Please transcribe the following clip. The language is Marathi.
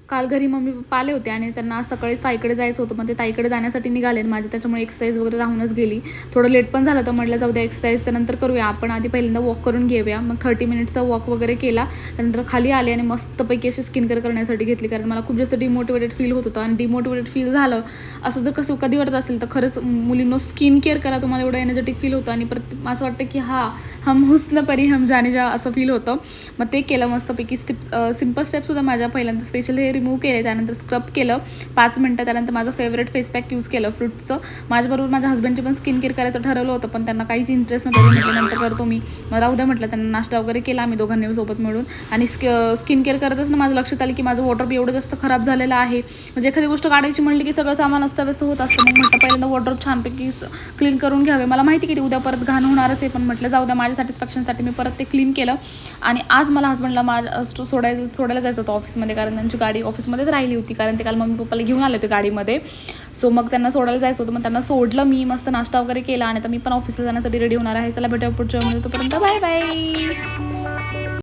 काल घरी मम्मी पप्पा आले होते आणि त्यांना आज सकाळी ताईकडे जायचं होतं, पण ते ताईकडे जाण्यासाठी निघाले माझे, त्याच्यामुळे एक्सरसाइज वगैरे राहूनच गेली. थोडं लेट पण झालं, तर म्हटलं जाऊ द्या एक्सरसाइज तर नंतर करूया, आपण आधी पहिल्यांदा वॉक करून घेऊया. मग 30 मिनिट्सचा वॉक वगैरे केला. त्यानंतर खाली आले आणि मस्तपैकी अशी स्किन केअर करण्यासाठी घेतली, कारण मला खूप जास्त डिमोटिवेटेड फील होत होतं. आणि डिमोटिवेटेड फील झालं असं जर कसं कधी वाटत असेल तर खरंच मुलींनो स्किन केअर करा, तुम्हाला एवढं एनर्जेटिक फील होतं आणि परत असं वाटतं की हम हुस्न परी हम जाने जा असं फील होतं. मग ते केलं मस्तपैकी. सिम्पल स्टेप्ससुद्धा माझ्या पहिल्यांदा स्पेशल हे रिमूव्ह केले, त्यानंतर स्क्रब केलं 5 मिनटं. त्यानंतर माझं फेवरेट फेस पॅक यूज केलं फ्रूटचं. माझ्याबरोबर माझ्या हस्बंडची पण स्किन केअर करायचं ठरवलं होतं, पण त्यांना काहीच इंटरेस्ट नव्हतं. म्हटलं नंतर करतो मी, मग राहू द्या म्हटलं. त्यांना नाश्ता वगैरे केला आम्ही दोघांनी सोबत मिळून. आणि स्किन केअर करतच ना माझं लक्षात आलं की माझं वॉर्डरोब एवढं जास्त खराब झालेलं आहे. म्हणजे एखादी गोष्ट काढायची म्हणली की सगळं सामान अस्ताव्यस्त होत असतं. मग म्हटलं पहिल्यांदा वॉर्डरोब छानपैकी क्लीन करून घ्यावे. मला माहिती की ते उद्या परत घाण होणारच आहे, पण म्हटलं जाऊ द्या माझ्या सॅटिस्फॅक्शनसाठी मी परत ते क्लीन केलं. आणि आज मला हस्बंडला सोडायला जायचं होतं ऑफिसमध्ये, कारण त्यांची गाडी ऑफिसमध्येच राहिली होती, कारण ते काल मम्मी पप्पाला घेऊन आले होते गाडीमध्ये. सो मग त्यांना सोडायला जायचं होतं, मग त्यांना सोडलं मी. मस्त नाश्ता वगैरे केला आणि आता मी पण ऑफिसला जाण्यासाठी रेडी होणार आहे. चला भेटूया पुढच्या वेळेमध्ये, तोपर्यंत बाय बाय.